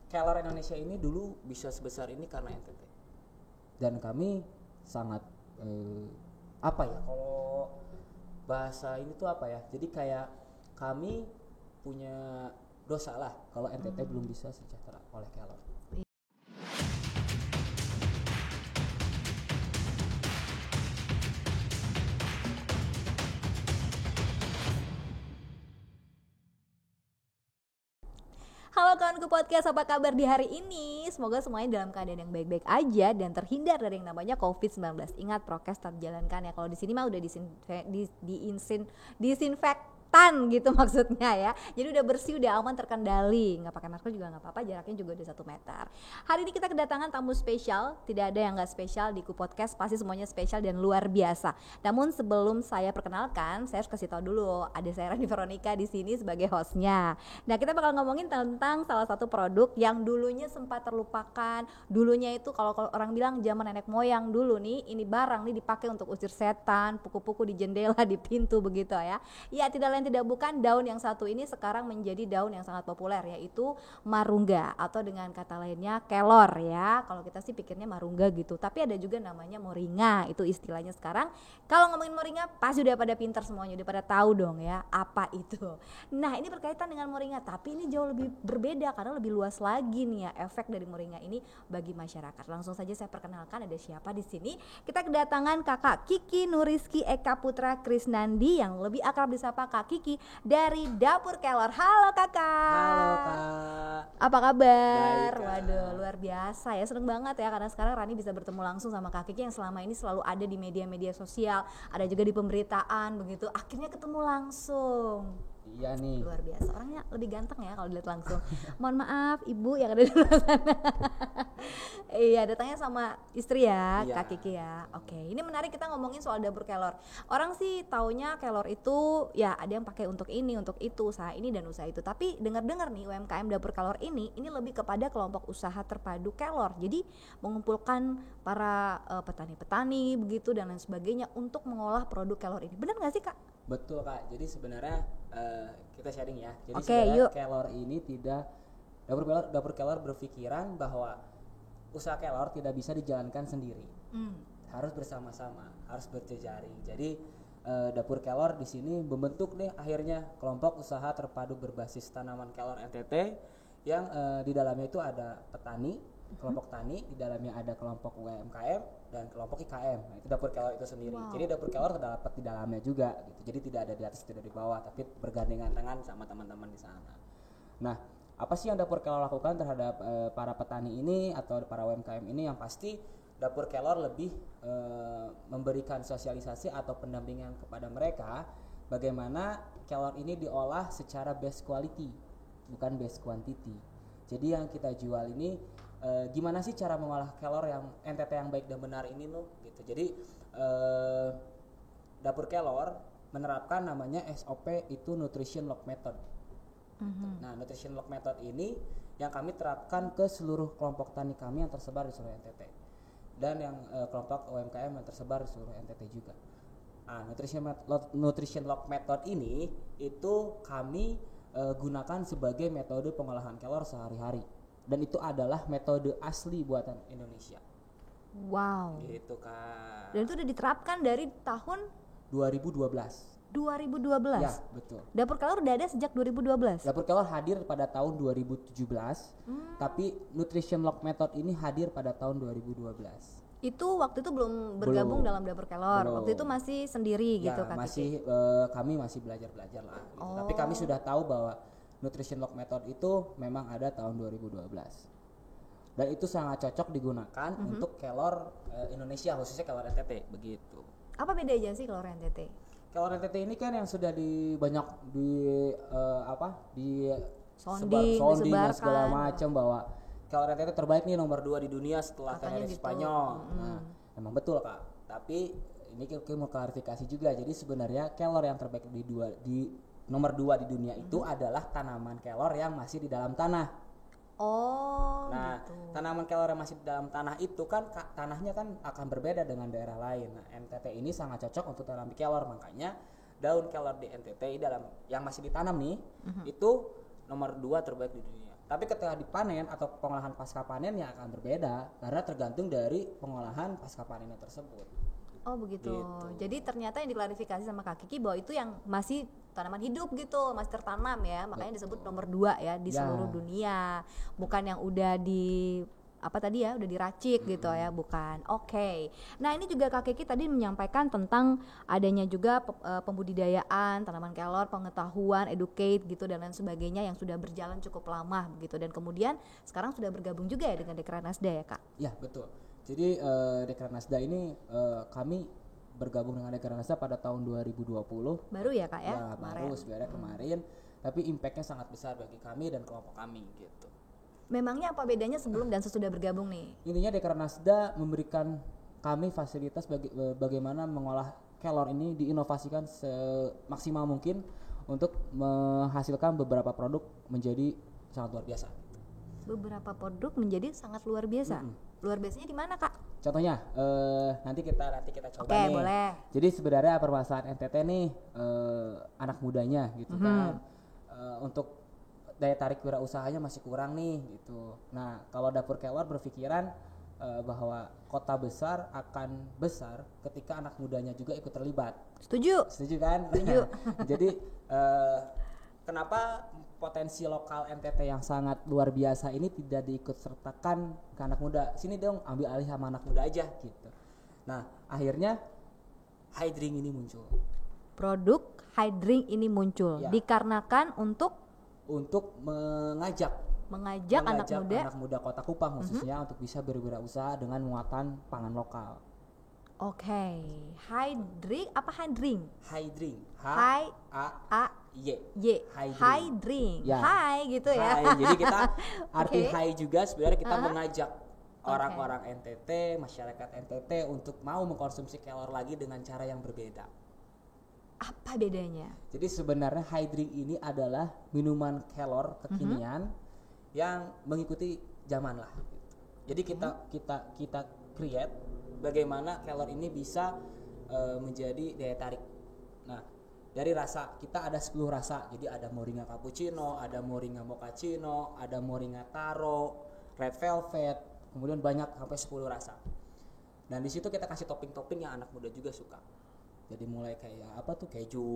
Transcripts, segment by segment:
kelor Indonesia ini dulu bisa sebesar ini karena NTT. Dan kami sangat apa ya, kalau bahasa ini tuh apa ya? Jadi kayak kami punya dosa lah kalau NTT belum bisa sejahtera oleh kelor. Halo kawanku podcast, apa kabar di hari ini? Semoga semuanya dalam keadaan yang baik-baik aja dan terhindar dari yang namanya COVID-19. Ingat prokes tetap jalankan ya. Kalau di sini mah udah disinfektan gitu maksudnya ya. Jadi udah bersih, udah aman, terkendali. Nggak pakai masker juga nggak apa-apa, jaraknya juga udah 1 meter. Hari ini kita kedatangan tamu spesial. Tidak ada yang nggak spesial di Podcast, pasti semuanya spesial dan luar biasa. Namun sebelum saya perkenalkan, saya harus kasih tahu dulu ada saya Rani Veronica di sini sebagai hostnya. Nah, kita bakal ngomongin tentang salah satu produk yang dulunya sempat terlupakan. Dulunya itu kalau orang bilang zaman nenek moyang dulu nih, ini barang nih dipakai untuk usir setan, puku-puku di jendela, di pintu begitu ya. Ya, tidak lain tidak bukan daun yang satu ini sekarang menjadi daun yang sangat populer, yaitu marungga atau dengan kata lainnya kelor ya. Kalau kita sih pikirnya marungga gitu, tapi ada juga namanya moringa, itu istilahnya sekarang. Kalau ngomongin moringa pasti udah pada pinter semuanya, udah pada tahu dong ya apa itu. Nah, ini berkaitan dengan moringa, tapi ini jauh lebih berbeda karena lebih luas lagi nih ya efek dari moringa ini bagi masyarakat. Langsung saja saya perkenalkan ada siapa di sini. Kita kedatangan Kakak Kiki Nuriski Eka Putra Krisnandi yang lebih akrab disapa Kak Kiki dari Dapur Kelor. Halo Kakak. Halo Kak. Apa kabar? Baik, Kak. Waduh, luar biasa ya, seneng banget ya karena sekarang Rani bisa bertemu langsung sama Kak Kiki yang selama ini selalu ada di media-media sosial, ada juga di pemberitaan begitu. Akhirnya ketemu langsung. Iya nih. Luar biasa, orangnya lebih ganteng ya kalau dilihat langsung. Mohon maaf ibu yang ada di luar sana. Iya, datangnya sama istri ya, Iya. Kak Kiki ya. Oke, ini menarik kita ngomongin soal dapur kelor. Orang sih taunya kelor itu ya ada yang pakai untuk ini, untuk itu, usaha ini dan usaha itu. Tapi dengar-dengar nih UMKM dapur kelor ini lebih kepada kelompok usaha terpadu kelor. Jadi mengumpulkan para petani-petani begitu dan lain sebagainya untuk mengolah produk kelor ini. Benar nggak sih Kak? Betul Kak. Jadi sebenarnya kita sharing ya. Jadi Oke, sebenarnya yuk. kelor ini tidak, dapur kelor berpikiran bahwa usaha kelor tidak bisa dijalankan sendiri. Harus bersama-sama, harus berjejaring. Jadi dapur kelor di sini membentuk deh akhirnya kelompok usaha terpadu berbasis tanaman kelor NTT yang di dalamnya itu ada petani, kelompok tani, di dalamnya ada kelompok UMKM dan kelompok IKM. Nah, itu dapur kelor itu sendiri. Wow. Jadi dapur kelor terdapat di dalamnya juga gitu. Jadi tidak ada di atas, tidak di bawah, tapi bergandengan tangan sama teman-teman di sana. Nah, apa sih yang dapur kelor lakukan terhadap para petani ini atau para UMKM ini? Yang pasti dapur kelor lebih memberikan sosialisasi atau pendampingan kepada mereka bagaimana kelor ini diolah secara best quality, bukan best quantity. Jadi yang kita jual ini gimana sih cara mengolah kelor yang NTT yang baik dan benar ini loh gitu. Jadi dapur kelor menerapkan namanya SOP, itu Nutrition Lock Method. Nah, Nutrition Lock Method ini yang kami terapkan ke seluruh kelompok tani kami yang tersebar di seluruh NTT dan yang kelompok UMKM yang tersebar di seluruh NTT juga. Nah, Nutrition Lock Method ini itu kami gunakan sebagai metode pengolahan kelor sehari-hari, dan itu adalah metode asli buatan Indonesia. Wow. Gitu Kak. Dan itu udah diterapkan dari tahun 2012. 2012. Ya, betul. Dapur kelor udah ada sejak 2012. Dapur kelor hadir pada tahun 2017, tapi Nutrition Lock Method ini hadir pada tahun 2012. Itu waktu itu belum bergabung dalam dapur kelor. Belum. Waktu itu masih sendiri Ya, gitu Kak masih Kiki. kami masih belajar lah gitu. Tapi kami sudah tahu bahwa Nutrition Lock Method itu memang ada tahun 2012. Dan itu sangat cocok digunakan untuk kelor Indonesia, khususnya kelor NTT begitu. Apa bedanya sih kelor NTT? Kelor NTT ini kan yang sudah banyak di Sounding, sounding dan disebarkan. segala macam bahwa kelor NTT terbaik nih, nomor 2 di dunia setelah Katanya Tenerife gitu. Spanyol. Nah, memang betul Kak. Tapi ini kita mau klarifikasi juga. Jadi sebenarnya kelor yang terbaik di nomor 2 di dunia itu adalah tanaman kelor yang masih di dalam tanah. Oh, Nah, gitu. tanaman kelor yang masih di dalam tanah itu kan tanahnya kan akan berbeda dengan daerah lain. Nah, NTT ini sangat cocok untuk tanam kelor, makanya daun kelor di NTT dalam yang masih ditanam nih itu nomor 2 terbaik di dunia. Tapi ketika dipanen atau pengolahan pasca panennya akan berbeda karena tergantung dari pengolahan pasca panennya tersebut. Oh begitu. Gitu. Jadi ternyata yang diklarifikasi sama Kak Kiki bahwa itu yang masih tanaman hidup gitu, masih tertanam ya, makanya disebut nomor 2 ya di seluruh dunia. Bukan yang udah di apa tadi ya, udah diracik gitu ya, bukan. Oke. Nah ini juga Kak Kiki tadi menyampaikan tentang adanya juga pembudidayaan tanaman kelor, pengetahuan, educate gitu dan lain sebagainya yang sudah berjalan cukup lama begitu, dan kemudian sekarang sudah bergabung juga ya dengan Dekranasda ya Kak? Ya betul. Jadi Dekranasda ini kami bergabung dengan Dekranasda pada tahun 2020. Baru ya Kak ya? Ya baru sebenarnya kemarin, tapi impactnya sangat besar bagi kami dan kelompok kami gitu. Memangnya apa bedanya sebelum dan sesudah bergabung nih? Intinya Dekranasda memberikan kami fasilitas bagaimana mengolah kelor ini diinovasikan semaksimal mungkin untuk menghasilkan beberapa produk menjadi sangat luar biasa. Beberapa produk menjadi sangat luar biasa. Luar biasanya di mana Kak? Contohnya nanti kita coba Oke, nih. boleh. Jadi sebenarnya permasalahan NTT nih anak mudanya gitu kan, untuk daya tarik wirausahanya masih kurang nih gitu. Nah kalau Dapur Kelor berpikiran bahwa kota besar akan besar ketika anak mudanya juga ikut terlibat. Setuju kan? Setuju. Jadi kenapa potensi lokal NTT yang sangat luar biasa ini tidak diikut sertakan ke anak muda? Sini dong, ambil alih sama anak muda aja gitu. Nah akhirnya Hydrink ini muncul. Produk Hydrink ini muncul Ya. Dikarenakan untuk mengajak anak muda. Kota Kupang khususnya untuk bisa berwirausaha dengan muatan pangan lokal. Oke. Hydrink apa Hydrink? Hydrink. Y. Hydrink. Hydrink. Ya. Hai gitu ya. Hai, jadi kita arti Oke. hai juga sebenarnya kita mengajak orang-orang NTT, masyarakat NTT untuk mau mengkonsumsi kelor lagi dengan cara yang berbeda. Apa bedanya? Jadi sebenarnya Hydrink ini adalah minuman kelor kekinian yang mengikuti zaman lah. Jadi kita create bagaimana kelor ini bisa menjadi daya tarik. Nah, dari rasa kita ada 10 rasa. Jadi ada moringa cappuccino, ada moringa mochaccino, ada moringa taro, red velvet, kemudian banyak sampai 10 rasa. Dan di situ kita kasih topping-topping yang anak muda juga suka. Jadi mulai kayak apa tuh keju,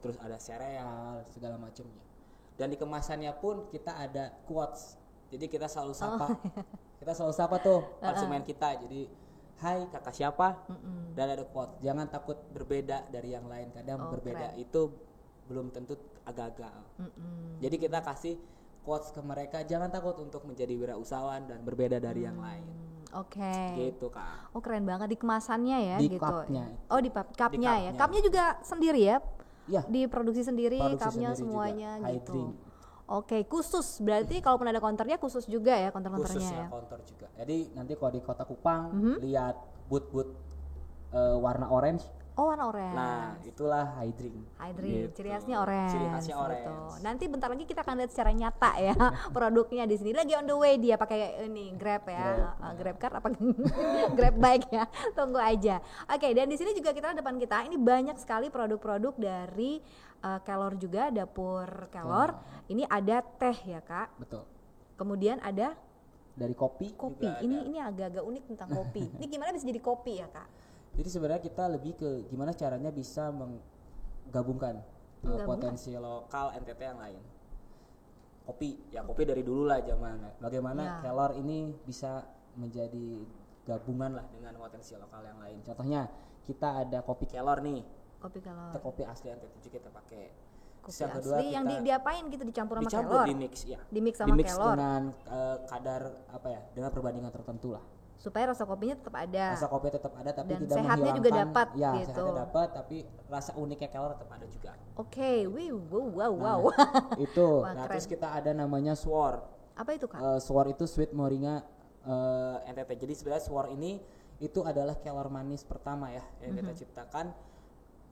terus ada sereal segala macamnya. Dan di kemasannya pun kita ada quotes. Jadi kita selalu sapa tuh konsumen kita. Jadi hai kakak siapa? Dan ada quotes. Jangan takut berbeda dari yang lain. Kadang berbeda itu belum tentu agak-agak. Jadi kita kasih quotes ke mereka, jangan takut untuk menjadi wirausahawan dan berbeda dari yang lain. Oke. Gitu Kak. Oh keren banget di kemasannya ya Di gitu. cupnya. Oh di cupnya ya. cupnya. Cupnya juga sendiri ya? Ya. Diproduksi sendiri, Produksi cupnya sendiri semuanya juga. gitu. Hydrink. Oke, khusus berarti kalaupun ada konternya khusus juga ya konter-konternya Khususnya ya. konter juga. Jadi nanti kalau di Kota Kupang lihat booth warna orange. Oh warna oranye. Nah, itulah Hydrink. Hydrink, Gitu. ciri khasnya orange. Ciri khasnya orange. Gitu. Nanti bentar lagi kita akan lihat secara nyata ya produknya di sini. Lagi on the way dia pakai ini Grab ya, Grab car apa Grab bike ya. Tunggu aja. Oke, dan di sini juga kita depan kita ini banyak sekali produk-produk dari Kelor juga, Dapur Kelor. Ini ada teh ya kak. Betul. Kemudian ada Dari kopi. kopi. juga ada. Ini agak-agak unik tentang kopi. Ini gimana bisa jadi kopi ya kak? Jadi sebenarnya kita lebih ke gimana caranya bisa menggabungkan potensi lokal NTT yang lain. Kopi dari dulu lah zaman. Bagaimana Kelor ini bisa menjadi gabungan lah dengan potensi lokal yang lain. Contohnya kita ada kopi Kelor nih. Kopi Kelor. Kita kopi asli NTT kita pakai. Kopi yang kedua asli yang diapain gitu dicampur sama dicampur Kelor? di mix ya. Di mix sama Kelor. dengan kadar apa ya? Dengan perbandingan tertentu lah. Supaya rasa kopinya tetap ada. Rasa kopi tetap ada tapi dan tidak sehatnya menghilangkan. juga dapat Ya, gitu. sehatnya dapat tapi rasa uniknya Kelor tetap ada juga. Oke, wow. Itu. Wah, Nah, keren. terus kita ada namanya Sword. Apa itu kak? Sword itu sweet moringa NTT. Jadi sebenarnya Sword ini itu adalah kelor manis pertama ya yang kita ciptakan.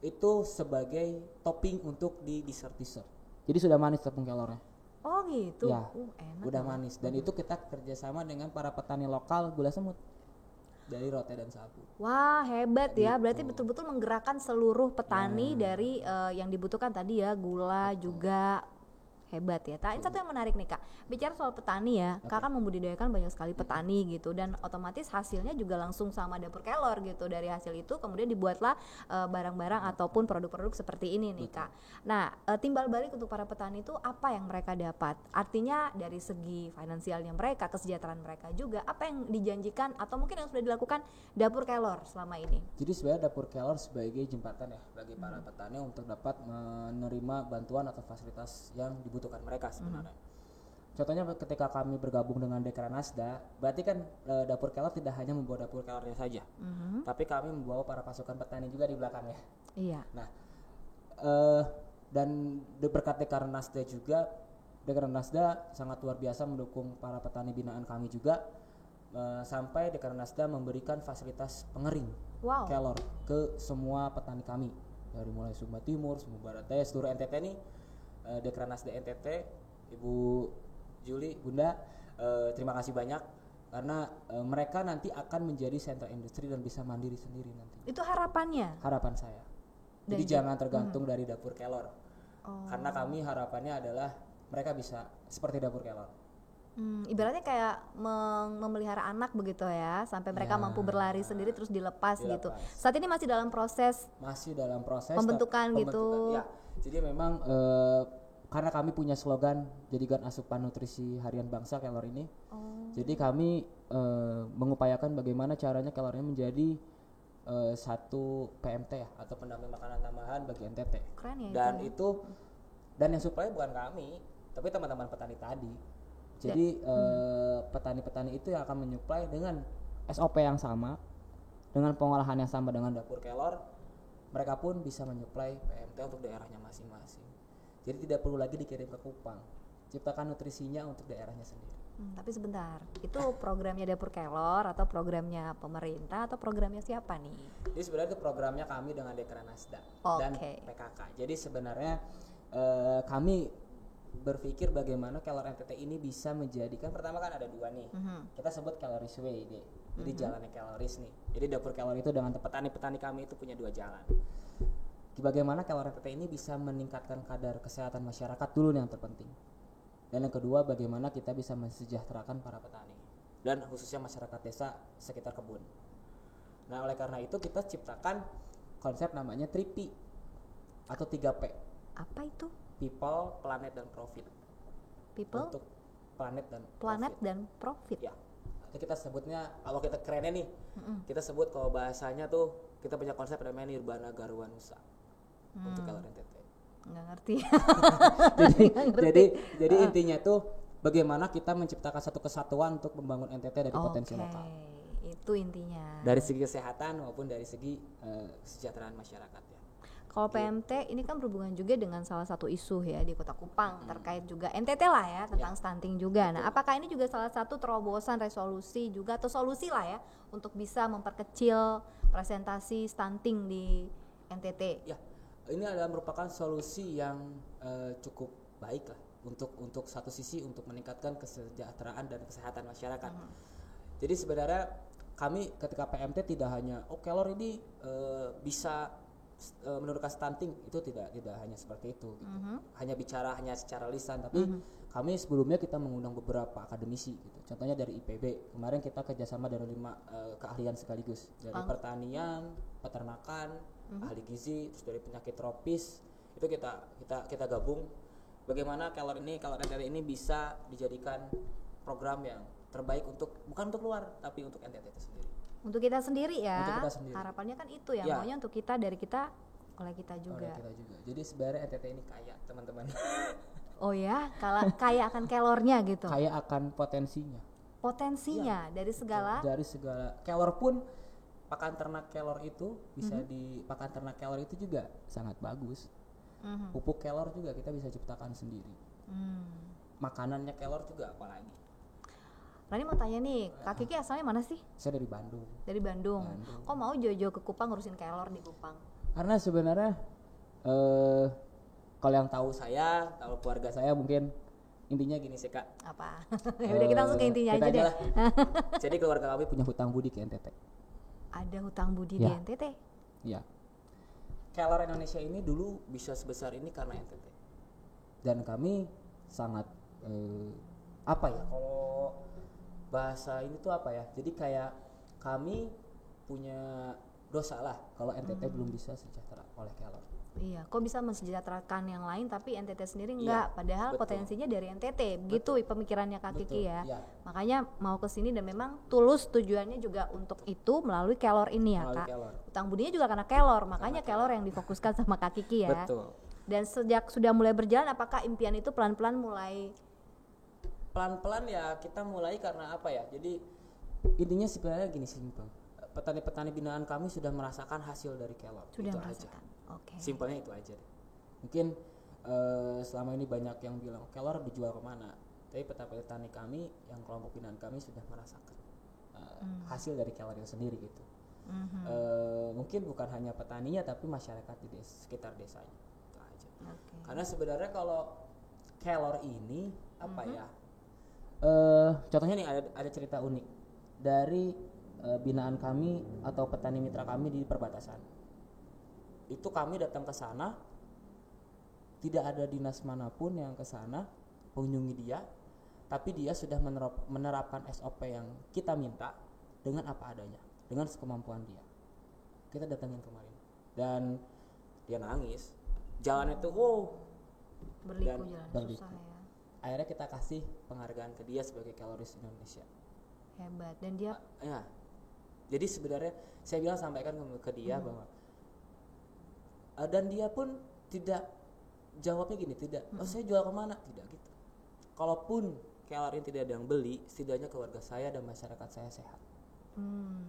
Itu sebagai topping untuk di dessert. Jadi sudah manis tepung kelornya. Oh gitu. Ya, Enak. udah manis. Dan itu kita kerjasama dengan para petani lokal gula semut dari Rote dan Sapu. Wah hebat ya. Berarti betul-betul menggerakkan seluruh petani dari yang dibutuhkan tadi ya, gula juga. Hebat ya. Ini satu yang menarik nih Kak. Bicara soal petani ya, Kak kan membudidayakan banyak sekali petani gitu, dan otomatis hasilnya juga langsung sama Dapur Kelor gitu. Dari hasil itu kemudian dibuatlah barang-barang ataupun produk-produk seperti ini nih Kak. Nah, timbal balik untuk para petani itu apa yang mereka dapat? Artinya dari segi finansialnya mereka, kesejahteraan mereka juga, apa yang dijanjikan atau mungkin yang sudah dilakukan Dapur Kelor selama ini? Jadi sebenarnya Dapur Kelor sebagai jembatan ya bagi para petani untuk dapat menerima bantuan atau fasilitas yang dibutuhkan mereka sebenarnya. Contohnya ketika kami bergabung dengan Dekranasda, berarti kan Dapur Kelor tidak hanya membawa Dapur Kelornya saja, tapi kami membawa para pasukan petani juga di belakangnya. Iya. Nah, dan berkat Dekranasda juga, Dekranasda sangat luar biasa mendukung para petani binaan kami juga, sampai Dekranasda memberikan fasilitas pengering kelor ke semua petani kami dari mulai Sumba Timur, Sumba Barat Daya, seluruh NTT ini. Dekranasda NTT, Ibu Juli, Bunda, terima kasih banyak karena mereka nanti akan menjadi sentra industri dan bisa mandiri sendiri nanti. Itu harapannya? Harapan saya. Jadi jangan tergantung dari Dapur Kelor. Karena kami harapannya adalah mereka bisa seperti Dapur Kelor. Ibaratnya kayak memelihara anak begitu ya, sampai mereka mampu berlari sendiri terus dilepas gitu. Saat ini masih dalam proses pembentukan gitu. Ya, jadi memang karena kami punya slogan jadikan asupan nutrisi harian bangsa Kelor ini. Jadi kami mengupayakan bagaimana caranya Kelor ini menjadi satu PMT ya, atau pendamping makanan tambahan bagi NTT. Keren ya. Dan yang supply bukan kami, tapi teman-teman petani tadi. Jadi petani-petani itu yang akan menyuplai dengan SOP yang sama, dengan pengolahan yang sama dengan Dapur Kelor, mereka pun bisa menyuplai PMT untuk daerahnya masing-masing. Jadi tidak perlu lagi dikirim ke Kupang, ciptakan nutrisinya untuk daerahnya sendiri. Tapi sebentar, itu programnya Dapur Kelor atau programnya pemerintah atau programnya siapa nih? Jadi sebenarnya itu programnya kami dengan Dekranasda dan PKK. Jadi sebenarnya kami berpikir bagaimana Kelor NTT ini bisa menjadikan, pertama kan ada dua nih, kita sebut Keloris Way deh. Jadi jalannya Keloris nih. Jadi Dapur Kelor itu dengan petani-petani kami itu punya dua jalan. Bagaimana Kelor NTT ini bisa meningkatkan kadar kesehatan masyarakat dulu yang terpenting. Dan yang kedua, bagaimana kita bisa mensejahterakan para petani dan khususnya masyarakat desa sekitar kebun. Nah, oleh karena itu kita ciptakan konsep namanya 3P atau 3P. Apa itu? People, Planet, dan Profit. People, untuk Planet dan Profit. Ya. Nanti kita sebutnya, kalau kita kerennya nih, kita sebut kalau bahasanya tuh kita punya konsep namanya Nirvana Garwanusa untuk Kelor NTT. Nggak ngerti. jadi intinya tuh bagaimana kita menciptakan satu kesatuan untuk membangun NTT dari potensi lokal. Itu intinya. Dari segi kesehatan maupun dari segi kesejahteraan masyarakat ya. Kalau PMT ini kan berhubungan juga dengan salah satu isu ya di Kota Kupang terkait juga NTT lah ya, tentang stunting juga. Nah, apakah ini juga salah satu terobosan resolusi juga atau solusi lah ya untuk bisa memperkecil presentasi stunting di NTT? Ya, ini adalah merupakan solusi yang cukup baik lah untuk satu sisi untuk meningkatkan kesejahteraan dan kesehatan masyarakat. Jadi sebenarnya kami ketika PMT tidak hanya Kelor ini bisa menurunkan stunting, itu tidak hanya seperti itu gitu. Hanya secara lisan, tapi kami sebelumnya kita mengundang beberapa akademisi gitu. Contohnya dari IPB kemarin kita kerjasama dari 5 keahlian sekaligus, dari pertanian, peternakan, ahli gizi, terus dari penyakit tropis, itu kita gabung. Bagaimana Kelor NTT ini bisa dijadikan program yang terbaik bukan untuk luar, tapi untuk NTT itu sendiri. Untuk kita sendiri ya. Untuk kita sendiri. Harapannya kan itu ya, maunya untuk kita, dari kita, oleh kita juga. Jadi sebenarnya NTT ini kaya, teman-teman. Oh ya, kalau kaya akan kelornya gitu. Kaya akan potensinya. Potensinya dari segala. Kelor pun pakan ternak Kelor itu bisa pakan ternak Kelor itu juga sangat bagus. Pupuk Kelor juga kita bisa ciptakan sendiri. Makanannya Kelor juga apalagi. Rani mau tanya nih, Kak Kiki asalnya mana sih? Saya dari Bandung. Dari Bandung. Kok mau jauh-jauh ke Kupang ngurusin Kelor di Kupang? Karena sebenarnya kalau yang tahu saya, tahu keluarga saya mungkin intinya gini sih Kak. Apa? Ya udah kita langsung ke intinya aja deh. Jadi keluarga kami punya hutang budi ke NTT. Ada hutang budi di NTT? Iya. Kelor Indonesia ini dulu bisa sebesar ini karena NTT. Dan kami sangat apa ya, kalau bahasa ini tuh apa ya, jadi kayak kami punya dosa lah kalau NTT belum bisa sejahtera oleh Kelor. Iya, kok bisa mensejahterakan yang lain tapi NTT sendiri Iya, enggak, padahal betul. potensinya dari NTT. Begitu pemikirannya Kak Kiki Betul, ya. iya. Makanya mau ke sini dan memang tulus tujuannya juga untuk itu melalui Kelor ini ya, Melalui Kak. Kelor. Utang budinya juga karena Kelor, makanya Kelor yang difokuskan sama Kak Kiki ya. Betul. Dan sejak sudah mulai berjalan, apakah impian itu pelan-pelan mulai Pelan-pelan ya kita mulai karena apa ya, jadi intinya sebenarnya gini, simpel. Petani-petani binaan kami sudah merasakan hasil dari Kelor. sudah Itu merasakan? aja. Oke. Simpelnya itu aja deh. Mungkin selama ini banyak yang bilang Kelor dijual kemana, tapi petani kami yang kelompok binaan kami sudah merasakan hasil dari Kelor itu sendiri gitu. Mungkin bukan hanya petaninya tapi masyarakat di sekitar desanya, itu aja. Oke. Karena sebenarnya kalau Kelor ini apa ya, contohnya nih ada cerita unik dari binaan kami atau petani mitra kami di perbatasan. Itu kami datang ke sana, tidak ada dinas manapun yang ke sana mengunjungi dia, tapi dia sudah menerapkan SOP yang kita minta dengan apa adanya, dengan sekemampuan dia. Kita datangin kemarin dan dia nangis, jalannya tuh Berliku dan jalan berliku. susah ya. Akhirnya kita kasih penghargaan ke dia sebagai Keloris Indonesia. Hebat. Dan dia Ya, jadi sebenarnya saya bilang sampaikan ke dia bahwa dan dia pun tidak jawabnya gini, tidak, oh saya jual kemana, tidak gitu. Kalaupun Kelor ini tidak ada yang beli, setidaknya keluarga saya dan masyarakat saya sehat.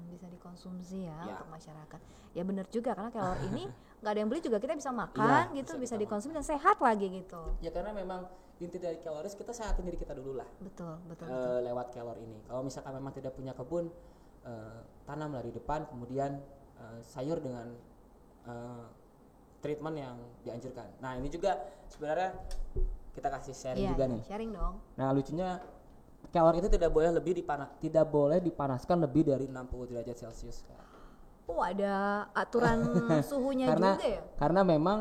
bisa dikonsumsi ya, Ya. untuk masyarakat. Ya benar juga, karena Kelor ini nggak ada yang beli juga kita bisa makan Iya, gitu, bisa bisa kita dikonsumsi dan sehat lagi gitu. Ya karena memang inti dari Keloris kita sehatin diri kita dulu lah. Betul, betul. Lewat Kelor ini. Kalau misalkan memang tidak punya kebun, tanamlah di depan, kemudian sayur dengan treatment yang dianjurkan. Nah ini juga sebenarnya kita kasih sharing Iya, juga nih. sharing dong. Nah lucunya Kelor itu tidak boleh dipanaskan lebih dari 60 derajat Celcius. Ada aturan suhunya Karena juga ya? karena memang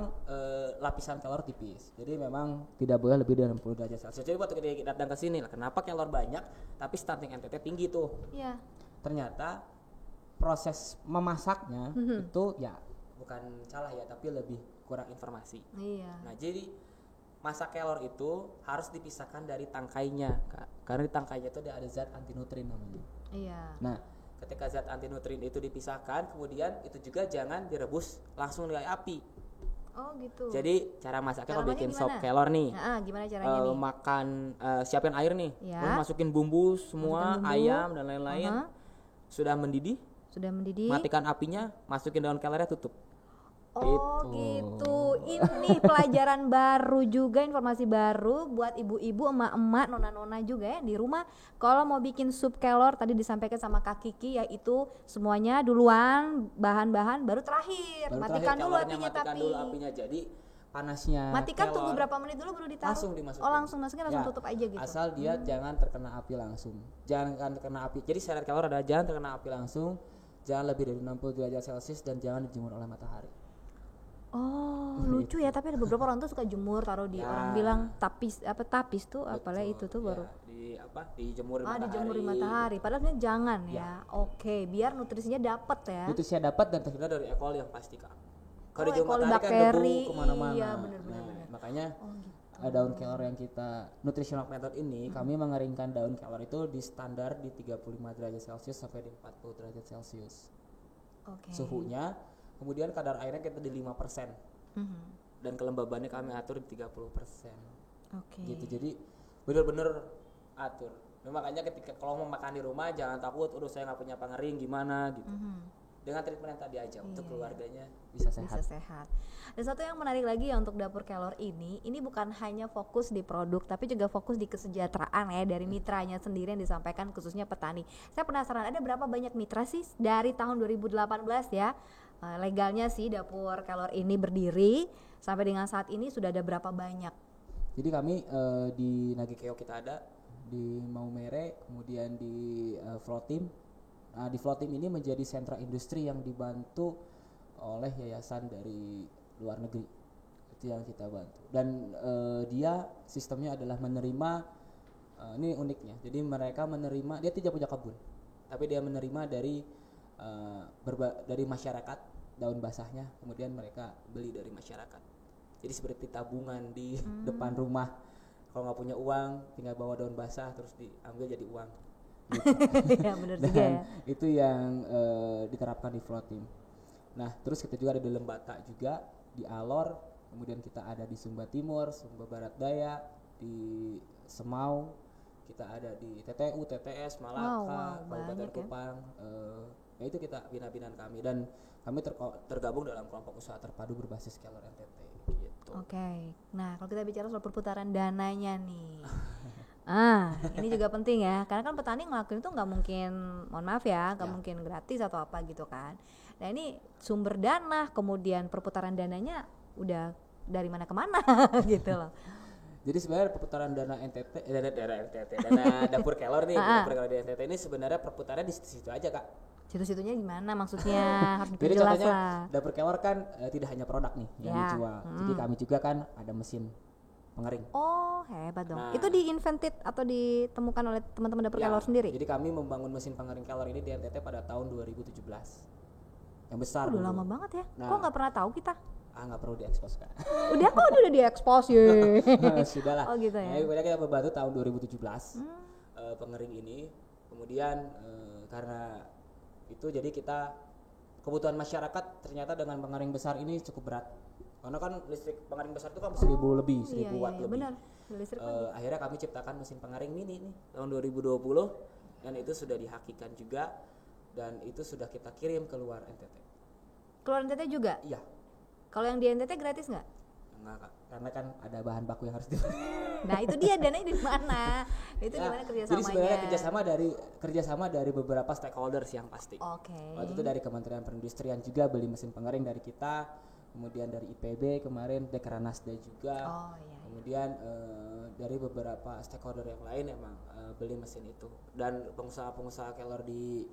lapisan Kelor tipis. Jadi memang tidak boleh lebih dari 60 derajat Celcius. Jadi waktu kita datang ke sini lah, kenapa Kelor banyak tapi stunting NTT tinggi tuh? Iya. Ternyata proses memasaknya itu ya bukan salah ya, tapi lebih kurang informasi. Iya. Nah jadi masak Kelor itu harus dipisahkan dari tangkainya, Kak. Karena di tangkainya itu ada zat antinutrin namanya. Iya. Nah ketika zat antinutrin itu dipisahkan, kemudian itu juga jangan direbus langsung di api. Oh gitu. Jadi cara masaknya kalau Cara bikin gimana? sop Kelor nih, Nah, gimana caranya nih? makan siapin air nih, Ya. terus masukin bumbu semua, Masukin bumbu. ayam dan lain-lain. Aha. Sudah mendidih, Sudah mendidih. matikan apinya, masukin daun kelornya, tutup. Oh gitu. Ini pelajaran baru juga, informasi baru buat ibu-ibu, emak-emak, nona-nona juga ya di rumah. Kalau mau bikin sup Kelor tadi disampaikan sama Kak Kiki, yaitu semuanya duluan, bahan-bahan baru terakhir. Baru matikan terakhir dulu Kelornya, apinya matikan tapi. dulu apinya. Jadi panasnya Matikan, Kelor tunggu berapa menit dulu baru ditaruh. langsung dimasukin. Oh langsung masukin, langsung Ya, tutup aja gitu. Asal dia jangan terkena api langsung. Jangan terkena api. Jadi syarat Kelor adalah jangan terkena api langsung, jangan lebih dari 60 derajat Celcius dan jangan dijemur oleh matahari. Oh lucu ya, tapi ada beberapa orang tuh suka jemur, taruh di, Ya. orang bilang tapis tuh, apalah itu tuh Ya, baru. dijemur di matahari. Dijemur di matahari, padahal sebenarnya jangan ya. Oke, biar nutrisinya dapet ya. Nutrisinya dapat dan terhindar dari E. coli yang pasti, Kak. Kalau Oh, E. dijemur coli, matahari kan bakteri, debu kemana-mana. iya, benar-benar. Nah, makanya Oh gitu. daun kelor yang kita nutritional method ini kami mengeringkan daun kelor itu di standar di 35 derajat Celcius sampai di 40 derajat Celcius Oke. suhunya, kemudian kadar airnya kita di 5% Mhm. dan kelembabannya kami atur di 30%. Oke. Gitu, jadi bener-bener atur. Nah, makanya ketika kalau mau makan di rumah jangan takut, saya nggak punya pengering gimana gitu. Dengan treatment yang tadi aja untuk keluarganya bisa sehat. Bisa sehat. Dan satu yang menarik lagi ya untuk dapur Kelor ini bukan hanya fokus di produk, tapi juga fokus di kesejahteraan ya dari mitranya sendiri yang disampaikan khususnya petani. Saya penasaran, ada berapa banyak mitra sih dari tahun 2018 ya legalnya sih dapur Kelor ini berdiri sampai dengan saat ini sudah ada berapa banyak? Jadi kami di Nagekeo kita ada, di Maumere, kemudian di Flotim. Nah, di Flotim ini menjadi sentra industri yang dibantu oleh yayasan dari luar negeri. Itu yang kita bantu. Dan dia sistemnya adalah menerima, ini uniknya. Jadi mereka menerima, dia tidak punya kebun, tapi dia menerima dari dari masyarakat daun basahnya, kemudian mereka beli dari masyarakat. Jadi seperti tabungan di depan rumah. Kalau nggak punya uang, tinggal bawa daun basah terus diambil jadi uang. Gitu. Ya benar Dan juga ya. itu yang diterapkan di Floatim. Nah, terus kita juga ada di Lembata juga, di Alor, kemudian kita ada di Sumba Timur, Sumba Barat Daya, di Semau, kita ada di TTU, TTS, Malaka, Kabupaten Kupang. Ya itu kita bina-binaan kami, dan kami tergabung dalam kelompok usaha terpadu berbasis Keller NTT gitu. Oke. Nah, kalau kita bicara soal perputaran dananya nih. Ini juga penting ya, karena kan petani ngelakuin itu nggak mungkin, mohon maaf ya, nggak mungkin gratis atau apa gitu kan. Nah ini sumber dana, kemudian perputaran dananya udah dari mana ke mana gitu loh. Jadi sebenarnya perputaran dana NTT, dana dapur Keller nih, dapur Keller di NTT ini sebenarnya perputarannya di situ aja kak. Situ-situnya gimana maksudnya? Harus Jadi jelas contohnya lah. dapur Keller kan tidak hanya produk nih yang dijual. Jadi kami juga kan ada mesin pengering. Oh hebat dong. Nah, itu diinvented atau ditemukan oleh teman-teman dapur Keller sendiri? Jadi kami membangun mesin pengering Keller ini di NTT pada tahun 2017. Yang besar. Udah lama banget ya. Kok nggak pernah tahu kita? Nggak perlu diekspos kan. udah diekspos ya. Sudahlah. Oh gitu ya. Nah, kita membantu tahun 2017 pengering ini. Kemudian karena itu jadi kita kebutuhan masyarakat ternyata dengan pengering besar ini cukup berat. Karena kan listrik pengering besar itu kan 1000 lebih, 1000 watt lebih. Benar. Akhirnya kami ciptakan mesin pengering mini nih tahun 2020, dan itu sudah dihakikan juga, dan itu sudah kita kirim keluar NTT. Keluar NTT juga? Iya. Kalau yang di NTT gratis nggak? Enggak kak, karena kan ada bahan baku yang harus Nah itu dia, dananya di mana? Itu di mana kerjasamanya? Jadi sebenarnya kerjasama dari beberapa stakeholders yang pasti. Oke. Waktu itu dari Kementerian Perindustrian juga beli mesin pengering dari kita, kemudian dari IPB kemarin, Dekranasda juga. Oh iya. Kemudian dari beberapa stakeholder yang lain emang beli mesin itu, dan pengusaha-pengusaha Keller di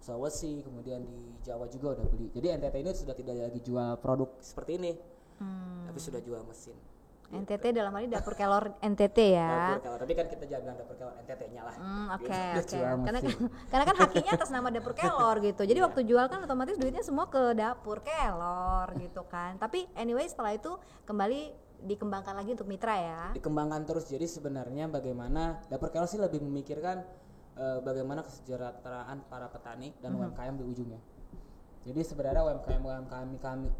Sulawesi, kemudian di Jawa juga udah beli. Jadi NTT ini sudah tidak lagi jual produk seperti ini, tapi sudah jual mesin. NTT dalam hal ini dapur Keller NTT ya. Dapur Keller, tapi kan kita jangan bilang dapur Keller NTT-nya lah. Oke. Karena kan hakinya atas nama dapur Keller gitu. Jadi waktu jual kan otomatis duitnya semua ke dapur Keller gitu kan. Tapi anyway setelah itu kembali dikembangkan lagi untuk mitra ya. Dikembangkan terus. Jadi sebenarnya bagaimana dapur Keller sih lebih memikirkan bagaimana kesejahteraan para petani dan UMKM di ujungnya. Jadi sebenarnya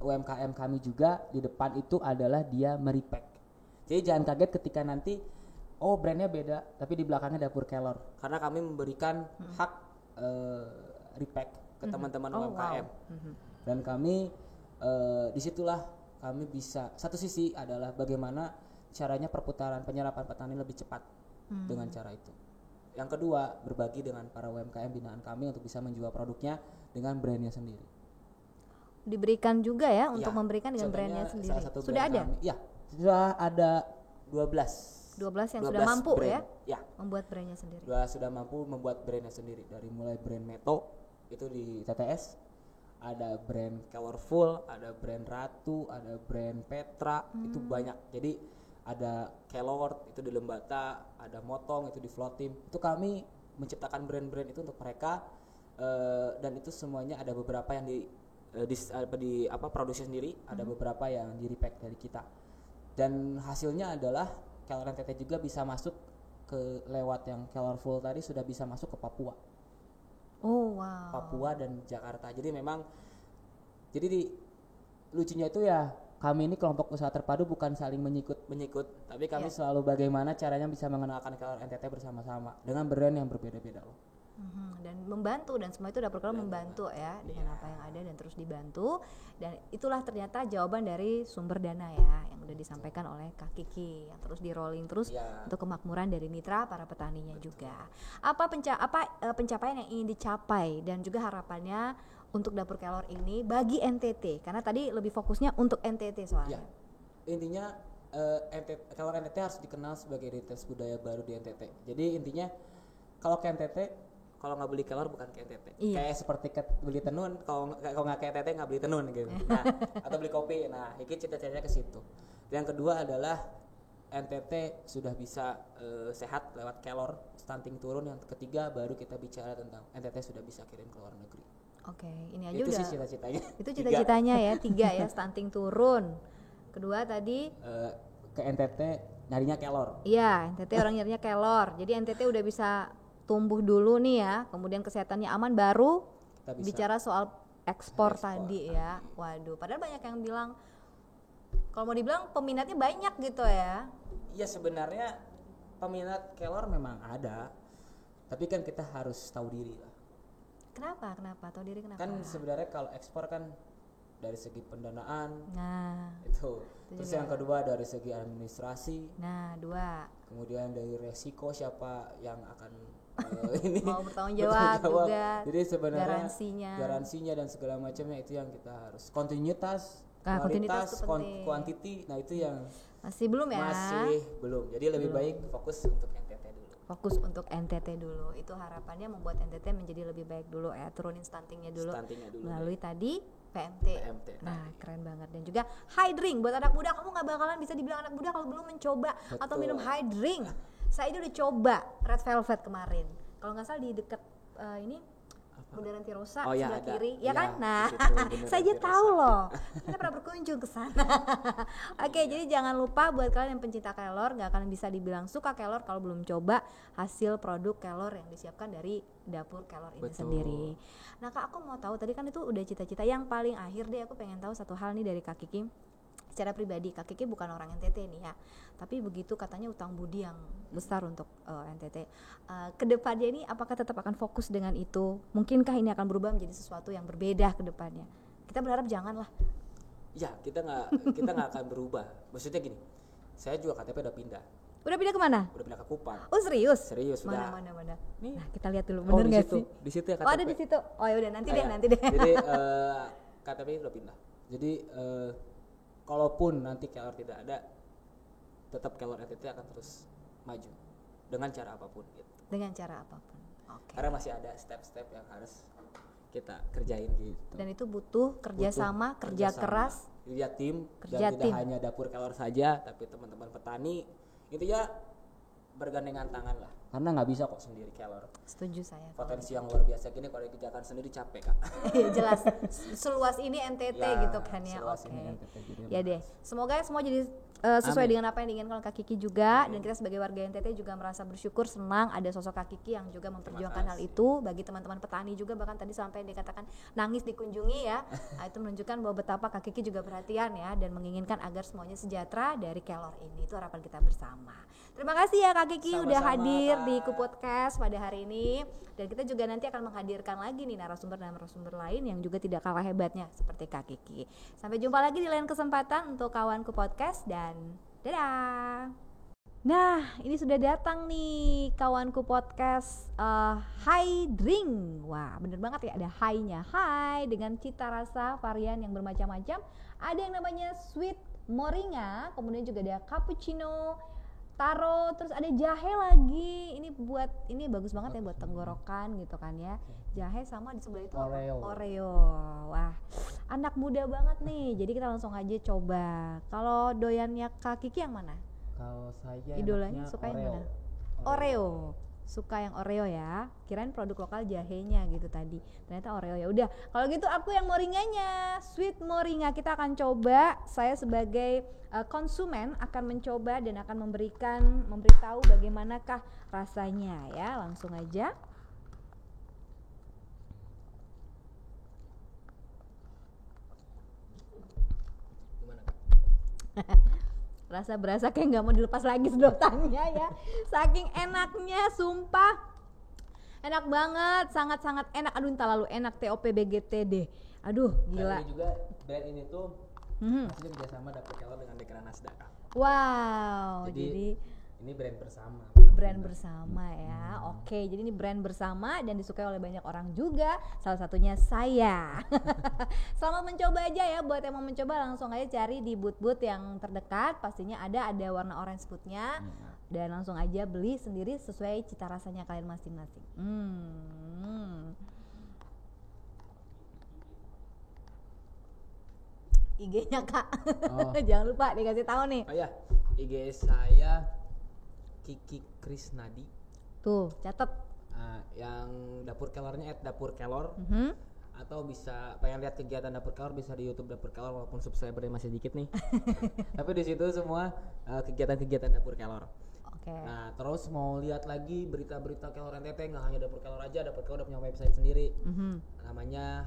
UMKM kami juga di depan itu adalah dia merepack. Jadi jangan kaget ketika nanti brandnya beda tapi di belakangnya dapur Keller, karena kami memberikan hak repack ke teman-teman UMKM. Dan kami disitulah kami bisa, satu sisi adalah bagaimana caranya perputaran penyerapan petani lebih cepat dengan cara itu. Yang kedua, berbagi dengan para UMKM binaan kami untuk bisa menjual produknya dengan brandnya sendiri. Diberikan juga ya untuk memberikan dengan brandnya sendiri. Sudah ada? Ya, sudah ada 12 yang sudah mampu brand, ya membuat brandnya sendiri. Sudah mampu membuat brandnya sendiri, dari mulai brand Meto itu di TTS, ada brand Colorful, ada brand Ratu, ada brand Petra, itu banyak. Jadi ada Kelor itu di Lembata, ada Motong itu di Floatim. Itu kami menciptakan brand-brand itu untuk mereka, dan itu semuanya ada beberapa yang produksi sendiri, ada beberapa yang di repack dari kita. Dan hasilnya adalah Keller NTT juga bisa masuk ke lewat yang Colorful tadi, sudah bisa masuk ke Papua. Oh wow. Papua dan Jakarta. Jadi memang lucunya itu ya, kami ini kelompok usaha terpadu bukan saling menyikut, tapi kami selalu bagaimana caranya bisa mengenalkan Keller NTT bersama-sama dengan brand yang berbeda-beda loh. Dan membantu, dan semua itu dapur Keller membantu ya dengan apa yang ada dan terus dibantu, dan itulah ternyata jawaban dari sumber dana ya yang udah disampaikan oleh Kak Kiki yang terus di rolling terus untuk kemakmuran dari mitra para petaninya juga. Apa pencapaian yang ingin dicapai dan juga harapannya untuk dapur Keller ini bagi NTT, karena tadi lebih fokusnya untuk NTT soalnya. Intinya Keller NTT harus dikenal sebagai retail budaya baru di NTT. Jadi intinya kalau ke NTT, kalau nggak beli Keller bukan ke NTT. Kayak seperti beli tenun, kalau nggak ke NTT nggak beli tenun gitu. Nah, atau beli kopi. Nah, ini cita-citanya ke situ. Yang kedua adalah NTT sudah bisa sehat lewat kelor, stunting turun. Yang ketiga baru kita bicara tentang NTT sudah bisa kirim ke luar negeri. Oke, ini aja Itu udah. sih cita-citanya. Itu cita-citanya ya, 3 ya, stunting turun. Kedua tadi Ke NTT nyarinya kelor. iya, NTT orang nyarinya kelor. Jadi NTT udah bisa tumbuh dulu nih ya, kemudian kesehatannya aman, baru Kita bisa bicara soal ekspor ekspor tadi ya. Waduh, padahal banyak yang bilang, kalau mau dibilang peminatnya banyak gitu ya. Iya, sebenarnya peminat kelor memang ada, tapi kan kita harus tahu diri lah. Kenapa? Tahu diri kenapa? Kan sebenarnya kalau ekspor kan dari segi pendanaan Nah, itu. Terus juga. yang kedua dari segi administrasi, nah 2. kemudian dari resiko siapa yang akan ini Mau bertanggung jawab juga, Jadi sebenarnya garansinya dan segala macamnya itu yang kita harus kontinuitas, Nah, kontinuitas kualitas, itu penting. quantity. Nah, itu yang Masih belum ya? masih belum. Jadi lebih baik fokus untuk NTT dulu. Fokus untuk NTT dulu. Itu harapannya membuat NTT menjadi lebih baik dulu ya, turunin stuntingnya dulu. Melalui tadi PMT. Nah, keren banget. Dan juga high drink buat anak muda. Kamu nggak bakalan bisa dibilang anak muda kalau belum mencoba atau minum high drink. Saya ini udah coba Red Velvet kemarin. Kalau nggak salah di deket ini Bundaran Tirosa Oh, ya, sebelah ada. kiri, Ya, ya kan? Nah, di situ, Bundaran saya aja Tirosa. tahu loh. Kita pernah berkunjung ke sana. Oke, jadi jangan lupa buat kalian yang pencinta kelor, nggak akan bisa dibilang suka kelor kalau belum coba hasil produk kelor yang disiapkan dari dapur kelor ini Betul. sendiri. Nah, Kak, aku mau tahu tadi kan itu udah cita-cita. Yang paling akhir deh, aku pengen tahu satu hal nih dari Kak Kiki. Secara pribadi, Kak Kiki bukan orang NTT nih ya, tapi begitu katanya utang budi yang besar untuk NTT. Kedepannya ini apakah tetap akan fokus dengan itu? Mungkinkah ini akan berubah menjadi sesuatu yang berbeda ke depannya? Kita berharap janganlah. Ya, kita nggak akan berubah. Maksudnya gini, saya juga KTP udah pindah Kemana? ke Kupang. Oh serius? Serius sudah. Mana? Nih. Nah, kita lihat dulu, Oh, bener di nggak situ, sih? di situ ya KTP. Oh, ada di situ. Oh ya udah, nanti deh. Jadi KTP udah pindah. Jadi kalaupun nanti kelor tidak ada, tetap kelor NTT akan terus maju dengan cara apapun gitu. Dengan cara apapun. Oke. Karena masih ada step-step yang harus kita kerjain gitu. Dan itu butuh kerjasama, kerja keras. Kerja tim, Kerja dan tim. tidak hanya dapur kelor saja, tapi teman-teman petani intinya bergandengan tangan lah. Karena nggak bisa kok sendiri kelor. Setuju saya. Potensi yang luar biasa gini kalau dikerjakan sendiri capek, Kak. Jelas, seluas ini NTT Ya, gitu kan ya. seluas Oke. ini NTT, jadi Ya deh, semoga semua jadi sesuai dengan apa yang diinginkan oleh Kak Kiki juga. Dan kita sebagai warga NTT juga merasa bersyukur, senang ada sosok Kak Kiki yang juga memperjuangkan hal itu bagi teman-teman petani juga. Bahkan tadi sampai dikatakan nangis dikunjungi ya. Nah, itu menunjukkan bahwa betapa Kak Kiki juga perhatian ya dan menginginkan agar semuanya sejahtera dari kelor ini. Itu harapan kita bersama. Terima kasih ya Kak Kiki udah Sama-sama, hadir Kak. di Ku Podcast pada hari ini. Dan kita juga nanti akan menghadirkan lagi nih narasumber lain yang juga tidak kalah hebatnya seperti Kak Kiki. Sampai jumpa lagi di lain kesempatan untuk Kawanku Podcast dan dadah. Nah, ini sudah datang nih Kawanku Podcast High Drink. Wah, bener banget ya, ada high-nya. High dengan cita rasa varian yang bermacam-macam. Ada yang namanya sweet moringa, kemudian juga ada cappuccino, taro, terus ada jahe lagi. Ini bagus banget ya buat tenggorokan gitu kan ya. Jahe sama di sebelah itu apa? Oreo. Wah, anak muda banget nih. Jadi kita langsung aja coba. Kalau doyannya Kak Kiki yang mana? Kalau saya Idolanya suka yang mana? Oreo. Suka yang Oreo ya. Kirain produk lokal jahenya gitu tadi. Ternyata Oreo. Ya udah, kalau gitu aku yang moringanya, sweet moringa kita akan coba. Saya sebagai konsumen akan mencoba dan akan memberitahu bagaimanakah rasanya ya. Langsung aja. Gimana, Kak? Rasa berasa kayak nggak mau dilepas lagi sedotannya ya. Saking enaknya, sumpah enak banget, sangat-sangat enak. Aduh, entah lalu enak TOPBGTD. Aduh, gila. Ini juga brand ini tuh hasilnya kerjasama dapur kelor dengan Dekranasda. Wow, jadi ini brand bersama. brand bersama ya. Oke, jadi ini brand bersama dan disukai oleh banyak orang juga, salah satunya saya. Selamat mencoba aja ya, buat yang mau mencoba langsung aja cari di booth-booth yang terdekat, pastinya ada warna orange foodnya, dan langsung aja beli sendiri sesuai cita rasanya kalian masing-masing. IG-nya Kak. Oh. Jangan lupa dikasih tahu nih. Oh ya, IG saya Kiki Krisnadi. Tuh, catat. Yang dapur kelornya @dapurkelor. Mhm. Atau bisa pengen lihat kegiatan dapur kelor bisa di YouTube dapur kelor walaupun subscribernya masih dikit nih. Tapi di situ semua kegiatan-kegiatan dapur kelor. Oke. Nah, terus mau lihat lagi berita-berita kelor NTT, nggak hanya dapur kelor aja, dapur kelor udah punya website sendiri. Namanya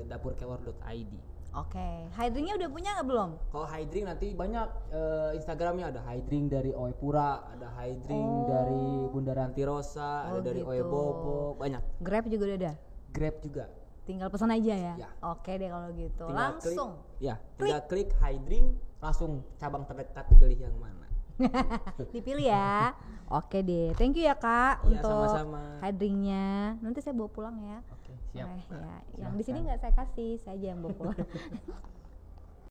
dapurkelor.id. Oke. Hydringnya udah punya nggak belum? Kalau hydring nanti banyak Instagramnya, ada hydring dari Oepura, ada hydring dari Bunda Ranti Rosa, ada dari gitu. Oebobo, banyak. Grab juga udah ada. Grab juga. Tinggal pesan aja ya. Ya. Oke deh kalau gitu. Tinggal Langsung. tinggal klik hydring, langsung cabang terdekat pilih yang mana. Dipilih ya. Oke deh. Thank you ya Kak Iya, untuk sama-sama. hydringnya. Nanti saya bawa pulang ya. Oke, siap. Boleh, ya. Yang Silahkan. di sini nggak saya kasih, saya aja yang bawa pulang.